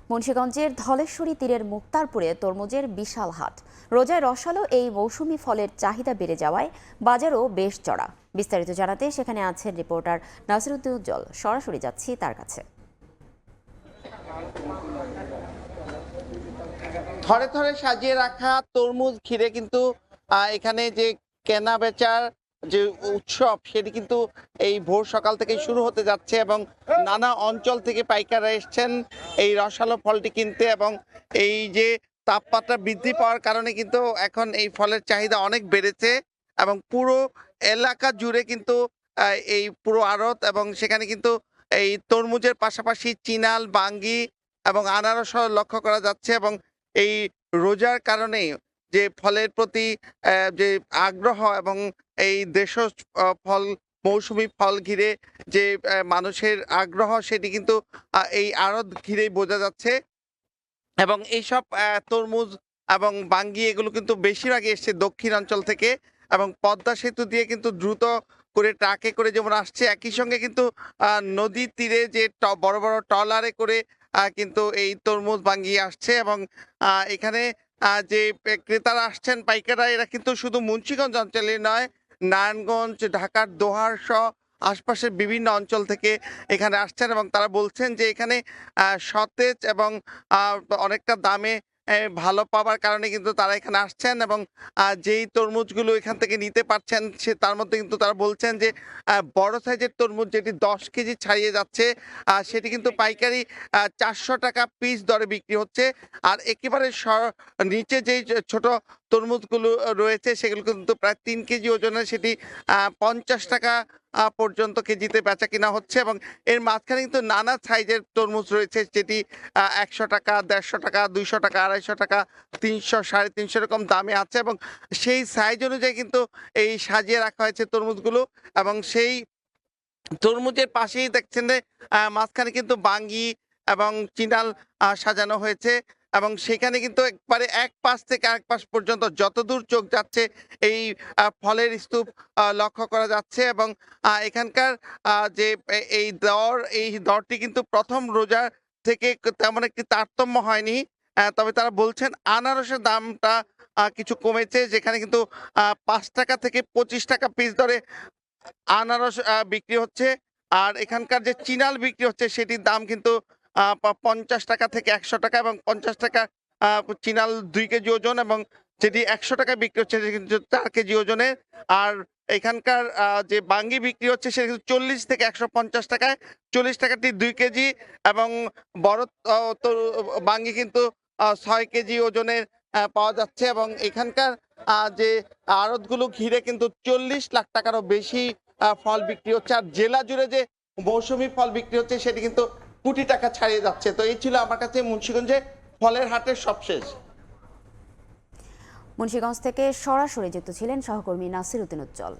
মুন্সিগঞ্জের ধলেশ্বরী তীরের মুক্তারপুরে তরমুজের বিশাল হাট। রোজায় রসালো এই মৌসুমি ফলের চাহিদা বেড়ে যাওয়ায় বাজারও বেশ চড়া। বিস্তারিত জানাতে সেখানে আছেন রিপোর্টার নাসিরউদ্দিন উজ্জ্বল। সরাসরি যাচ্ছি তার কাছে। থরে থরে সাজিয়ে রাখা তরমুজ ঘিরে কিন্তু এখানে যে কেনা বেচার যে উৎসব সেটি কিন্তু এই ভোর সকাল থেকে শুরু হতে যাচ্ছে এবং নানা অঞ্চল থেকে পাইকাররা এসছেন এই রসালো ফলটি কিনতে। এবং এই যে তাপমাত্রা বৃদ্ধি পাওয়ার কারণে কিন্তু এখন এই ফলের চাহিদা অনেক বেড়েছে এবং পুরো এলাকা জুড়ে কিন্তু এই পুরো আড়ত এবং সেখানে কিন্তু এই তরমুজের পাশাপাশি চিনাল, বাঙ্গি এবং আনারস লক্ষ্য করা যাচ্ছে। এবং এই রোজার কারণে যে ফলের প্রতি যে আগ্রহ এবং এই দেশজ ফল, মৌসুমী ফল ঘিরে যে মানুষের আগ্রহ সেটি কিন্তু এই আড়ত ঘিরেই বোঝা যাচ্ছে। এবং এইসব তরমুজ এবং বাঙ্গি এগুলো কিন্তু বেশিরভাগই এসছে দক্ষিণ অঞ্চল থেকে এবং পদ্মা সেতু দিয়ে কিন্তু দ্রুত করে ট্রাকে করে যেমন আসছে, একই সঙ্গে কিন্তু নদীর তীরে যে বড় বড় ট্রলারে করে কিন্তু এই তরমুজ বাঙ্গি আসছে। এবং এখানে যে ক্রেতারা আসছেন পাইকাররা, এরা কিন্তু শুধু মুন্সিগঞ্জ অঞ্চলে নয়, নারায়ণগঞ্জ, ঢাকার দোহার সহ আশপাশের বিভিন্ন অঞ্চল থেকে এখানে আসছেন এবং তারা বলছেন যে এখানে সতেজ এবং অনেকটা দামে ভালো পাওয়ার কারণে কিন্তু তারা এখানে আসছেন। এবং যেই তরমুজগুলো এখান থেকে নিতে পারছেন সে তার মধ্যে কিন্তু তারা বলছেন যে বড় সাইজের তরমুজ যেটি 10 কেজি ছাড়িয়ে যাচ্ছে সেটি কিন্তু পাইকারি 400 টাকা পিস দরে বিক্রি হচ্ছে। আর একেবারে নিচে যেই ছোট তরমুজগুলো রয়েছে সেগুলো কিন্তু প্রায় 3 কেজি ওজনের, সেটি 50 টাকা পর্যন্ত কেজিতে বেচা কিনা হচ্ছে। এবং এর মাঝখানে কিন্তু নানা সাইজের তরমুজ রয়েছে, যেটি 100 টাকা, 150 টাকা, 200 টাকা, 250 টাকা, 300, 350 এরকম দামে আছে। এবং সেই সাইজ অনুযায়ী কিন্তু এই সাজিয়ে রাখা হয়েছে তরমুজগুলো। এবং সেই তরমুজের পাশেই দেখছেন যে মাঝখানে কিন্তু বাঙ্গি এবং চিনাল সাজানো হয়েছে। এবং সেখানে কিন্তু একবারে এক পাশ থেকে আরেক পাশ পর্যন্ত যতদূর চোখ যাচ্ছে এই ফলের স্তূপ লক্ষ্য করা যাচ্ছে। এবং এখানকার যে এই দরটি কিন্তু প্রথম রোজার থেকে তেমন একটি তারতম্য হয়নি। তবে তারা বলছেন আনারসের দামটা কিছু কমেছে, যেখানে কিন্তু 5 টাকা থেকে 25 টাকা পিস দরে আনারস বিক্রি হচ্ছে। আর এখানকার যে চিনাল বিক্রি হচ্ছে সেটির দাম কিন্তু 50 টাকা থেকে 100 টাকা এবং 50 টাকা চিনাল 2 কেজি ওজন, এবং যেটি 100 টাকায় বিক্রি হচ্ছে সেটি কিন্তু 4 কেজি ওজনের। আর এখানকার যে বাঙ্গি বিক্রি হচ্ছে সেটা কিন্তু 40 থেকে 150 টাকায়, 40 টাকাটি 2 কেজি। এবং বড় বাঙ্গি কিন্তু 6 কেজি ওজনের পাওয়া যাচ্ছে। এবং এখানকার যে আড়তগুলো ঘিরে কিন্তু 40 লাখ টাকারও বেশি ফল বিক্রি হচ্ছে। আর জেলা জুড়ে যে মৌসুমী ফল বিক্রি হচ্ছে সেটি কিন্তু কোটি টাকা ছাড়িয়ে যাচ্ছে। তো এই ছিল আমার কাছে মুন্সিগঞ্জে ফলের হাটের সবশেষ। মুন্সিগঞ্জ থেকে সরাসরি যুক্ত ছিলেন সহকর্মী নাসিরউদ্দিন উজ্জ্বল।